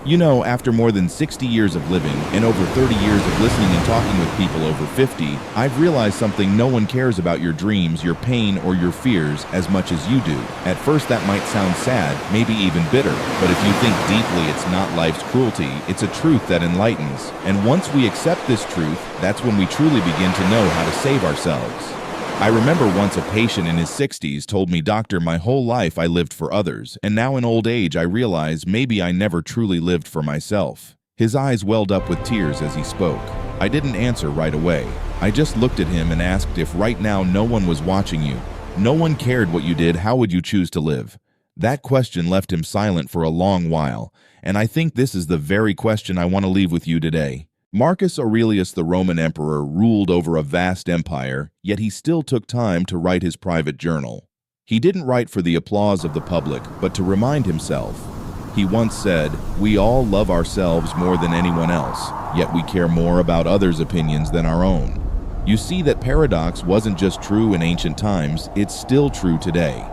You know, after more than 60 years of living and over 30 years of listening and talking with people over 50, I've realized something: no one cares about your dreams, your pain, or your fears as much as you do. At first that might sound sad, maybe even bitter, but if you think deeply, it's not life's cruelty, it's a truth that enlightens. And once we accept this truth, that's when we truly begin to know how to save ourselves. I remember once a patient in his 60s told me, "Doctor, my whole life I lived for others, and now in old age I realize maybe I never truly lived for myself." His eyes welled up with tears as he spoke. I didn't answer right away. I just looked at him and asked, if right now no one was watching you, no one cared what you did, how would you choose to live? That question left him silent for a long while, and I think this is the very question I want to leave with you today. Marcus Aurelius, the Roman emperor, ruled over a vast empire, yet he still took time to write his private journal. He didn't write for the applause of the public, but to remind himself. He once said, "We all love ourselves more than anyone else, yet we care more about others' opinions than our own." You see, that paradox wasn't just true in ancient times, it's still true today.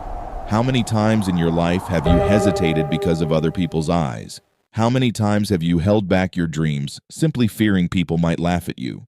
How many times in your life have you hesitated because of other people's eyes? How many times have you held back your dreams, simply fearing people might laugh at you?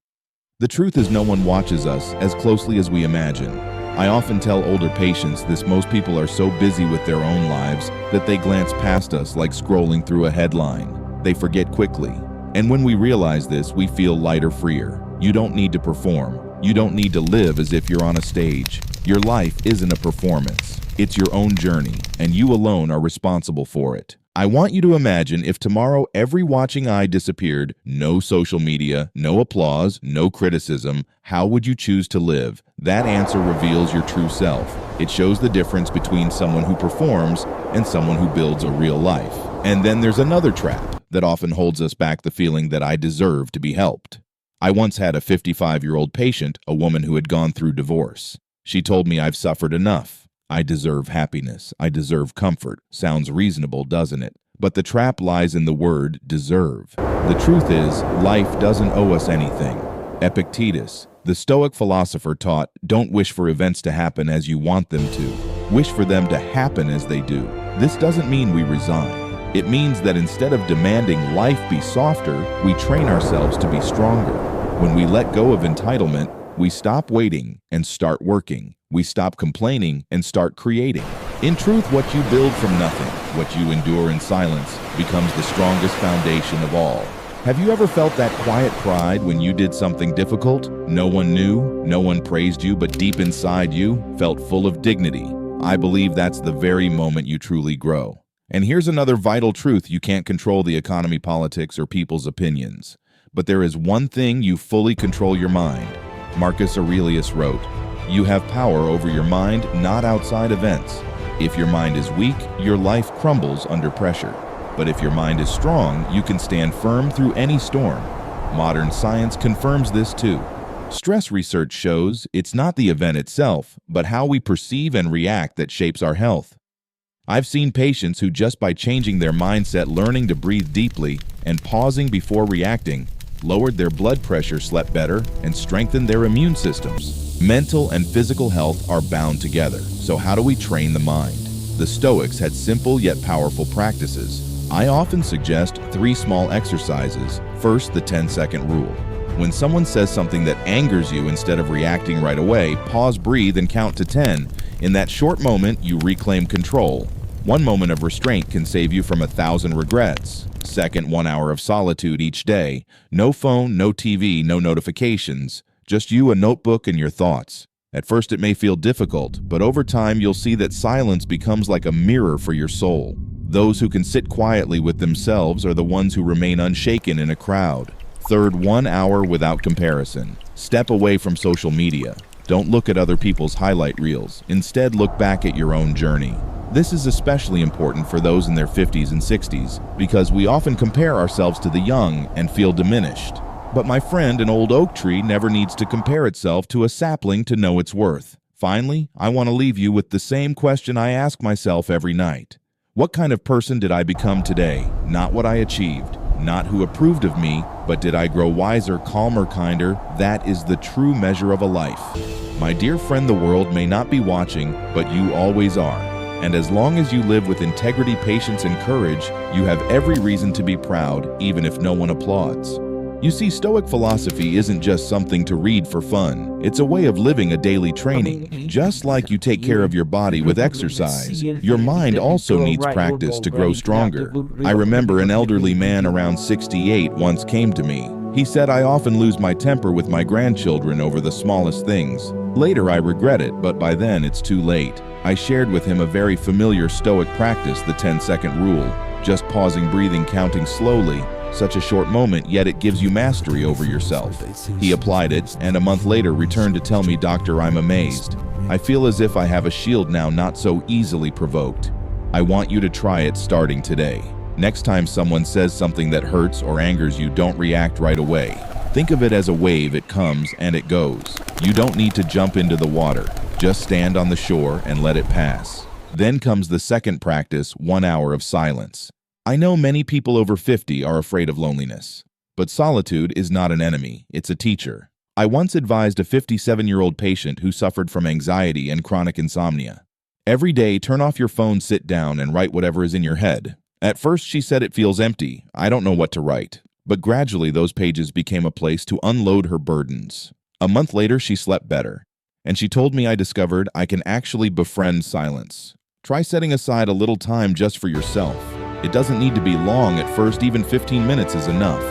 The truth is, no one watches us as closely as we imagine. I often tell older patients this: most people are so busy with their own lives that they glance past us like scrolling through a headline. They forget quickly. And when we realize this, we feel lighter, freer. You don't need to perform. You don't need to live as if you're on a stage. Your life isn't a performance. It's your own journey, and you alone are responsible for it. I want you to imagine if tomorrow every watching eye disappeared, no social media, no applause, no criticism, how would you choose to live? That answer reveals your true self. It shows the difference between someone who performs and someone who builds a real life. And then there's another trap that often holds us back: the feeling that I deserve to be helped. I once had a 55-year-old patient, a woman who had gone through divorce. She told me, "I've suffered enough. I deserve happiness. I deserve comfort." Sounds reasonable, doesn't it? But the trap lies in the word deserve. The truth is, life doesn't owe us anything. Epictetus, the Stoic philosopher, taught, "Don't wish for events to happen as you want them to. Wish for them to happen as they do." This doesn't mean we resign. It means that instead of demanding life be softer, we train ourselves to be stronger. When we let go of entitlement, we stop waiting and start working. We stop complaining and start creating. In truth, what you build from nothing, what you endure in silence, becomes the strongest foundation of all. Have you ever felt that quiet pride when you did something difficult? No one knew, no one praised you, but deep inside you felt full of dignity. I believe that's the very moment you truly grow. And here's another vital truth: you can't control the economy, politics, or people's opinions. But there is one thing you fully control: your mind. Marcus Aurelius wrote, "You have power over your mind, not outside events. If your mind is weak, your life crumbles under pressure. But if your mind is strong, you can stand firm through any storm." Modern science confirms this too. Stress research shows it's not the event itself, but how we perceive and react that shapes our health. I've seen patients who, just by changing their mindset, learning to breathe deeply, and pausing before reacting, lowered their blood pressure, slept better, and strengthened their immune systems. Mental and physical health are bound together. So how do we train the mind? The Stoics had simple yet powerful practices. I often suggest 3 small exercises. First, the 10-second rule. When someone says something that angers you, instead of reacting right away, pause, breathe, and count to 10. In that short moment, you reclaim control. 1 moment of restraint can save you from 1,000 regrets. Second, 1 hour of solitude each day. No phone, no TV, no notifications. Just you, a notebook, and your thoughts. At first it may feel difficult, but over time you'll see that silence becomes like a mirror for your soul. Those who can sit quietly with themselves are the ones who remain unshaken in a crowd. Third, 1 hour without comparison. Step away from social media. Don't look at other people's highlight reels. Instead, look back at your own journey. This is especially important for those in their 50s and 60s, because we often compare ourselves to the young and feel diminished. But my friend, an old oak tree never needs to compare itself to a sapling to know its worth. Finally, I want to leave you with the same question I ask myself every night. What kind of person did I become today? Not what I achieved, not who approved of me, but did I grow wiser, calmer, kinder? That is the true measure of a life. My dear friend, the world may not be watching, but you always are. And as long as you live with integrity, patience, and courage, you have every reason to be proud, even if no one applauds. You see, Stoic philosophy isn't just something to read for fun. It's a way of living, a daily training. Just like you take care of your body with exercise, your mind also needs practice to grow stronger. I remember an elderly man around 68 once came to me. He said, "I often lose my temper with my grandchildren over the smallest things. Later I regret it, but by then it's too late." I shared with him a very familiar Stoic practice, the 10-second rule. Just pausing, breathing, counting slowly. Such a short moment, yet it gives you mastery over yourself. He applied it, and a month later returned to tell me, "Doctor, I'm amazed. I feel as if I have a shield now, not so easily provoked." I want you to try it starting today. Next time someone says something that hurts or angers you, don't react right away. Think of it as a wave. It comes and it goes. You don't need to jump into the water. Just stand on the shore and let it pass. Then comes the second practice, 1 hour of silence. I know many people over 50 are afraid of loneliness, but solitude is not an enemy, it's a teacher. I once advised a 57-year-old patient who suffered from anxiety and chronic insomnia. Every day, turn off your phone, sit down, and write whatever is in your head. At first, she said it feels empty. I don't know what to write. But gradually, those pages became a place to unload her burdens. A month later, she slept better. And she told me, "I discovered I can actually befriend silence." Try setting aside a little time just for yourself. It doesn't need to be long at first, even 15 minutes is enough.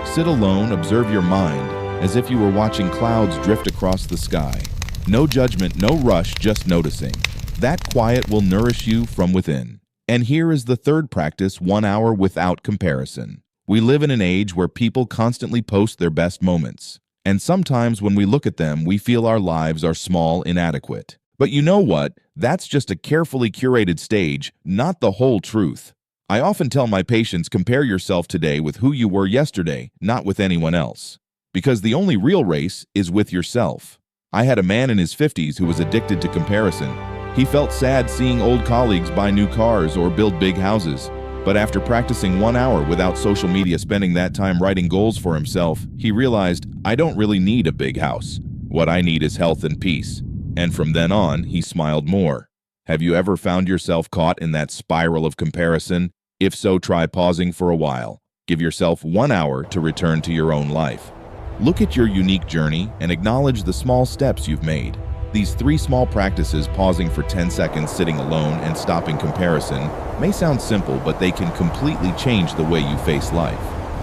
Sit alone, observe your mind, as if you were watching clouds drift across the sky. No judgment, no rush, just noticing. That quiet will nourish you from within. And here is the third practice, 1 hour without comparison. We live in an age where people constantly post their best moments. And sometimes when we look at them, we feel our lives are small, inadequate. But you know what? That's just a carefully curated stage, not the whole truth. I often tell my patients, compare yourself today with who you were yesterday, not with anyone else. Because the only real race is with yourself. I had a man in his 50s who was addicted to comparison. He felt sad seeing old colleagues buy new cars or build big houses. But after practicing 1 hour without social media, spending that time writing goals for himself, he realized, "I don't really need a big house. What I need is health and peace." And from then on, he smiled more. Have you ever found yourself caught in that spiral of comparison? If so, try pausing for a while. Give yourself 1 hour to return to your own life. Look at your unique journey and acknowledge the small steps you've made. These 3 small practices, pausing for 10 seconds, sitting alone, and stopping comparison, may sound simple, but they can completely change the way you face life.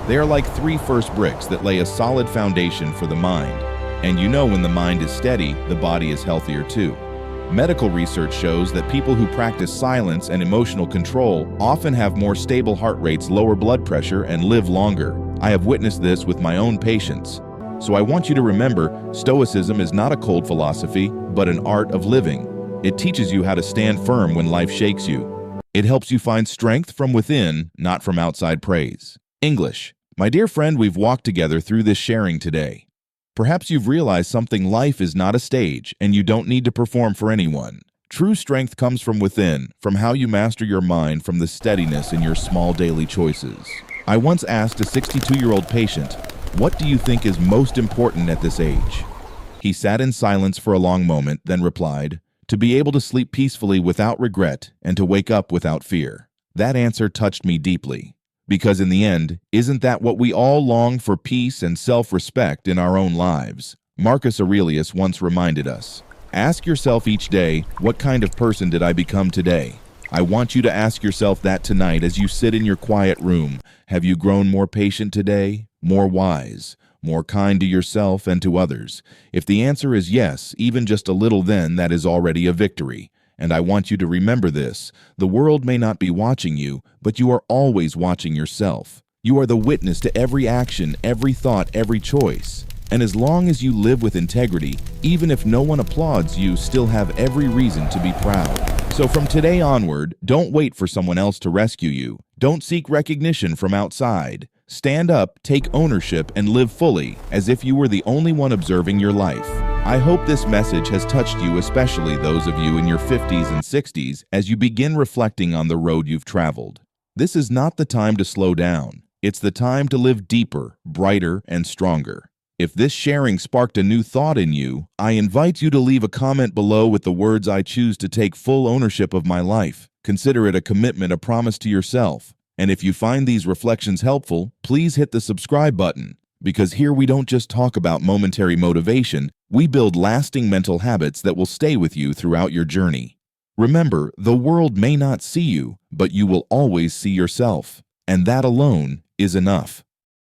They are like 3 first bricks that lay a solid foundation for the mind. And you know, when the mind is steady, the body is healthier too. Medical research shows that people who practice silence and emotional control often have more stable heart rates, lower blood pressure, and live longer. I have witnessed this with my own patients. So I want you to remember, Stoicism is not a cold philosophy, but an art of living. It teaches you how to stand firm when life shakes you. It helps you find strength from within, not from outside praise. English. My dear friend, we've walked together through this sharing today. Perhaps you've realized something: life is not a stage, and you don't need to perform for anyone. True strength comes from within, from how you master your mind, from the steadiness in your small daily choices. I once asked a 62-year-old patient, "What do you think is most important at this age?" He sat in silence for a long moment, then replied, "To be able to sleep peacefully without regret and to wake up without fear." That answer touched me deeply. Because in the end, isn't that what we all long for? Peace and self-respect in our own lives. Marcus Aurelius once reminded us, "Ask yourself each day, what kind of person did I become today?" I want you to ask yourself that tonight as you sit in your quiet room. Have you grown more patient today? More wise? More kind to yourself and to others? If the answer is yes, even just a little, then that is already a victory. And I want you to remember this: the world may not be watching you, but you are always watching yourself. You are the witness to every action, every thought, every choice. And as long as you live with integrity, even if no one applauds, you still have every reason to be proud. So from today onward, don't wait for someone else to rescue you. Don't seek recognition from outside. Stand up, take ownership, and live fully, as if you were the only one observing your life. I hope this message has touched you, especially those of you in your 50s and 60s, as you begin reflecting on the road you've traveled. This is not the time to slow down. It's the time to live deeper, brighter, and stronger. If this sharing sparked a new thought in you, I invite you to leave a comment below with the words, "I choose to take full ownership of my life." Consider it a commitment, a promise to yourself. And if you find these reflections helpful, please hit the subscribe button, because here we don't just talk about momentary motivation, we build lasting mental habits that will stay with you throughout your journey. Remember, the world may not see you, but you will always see yourself, and that alone is enough.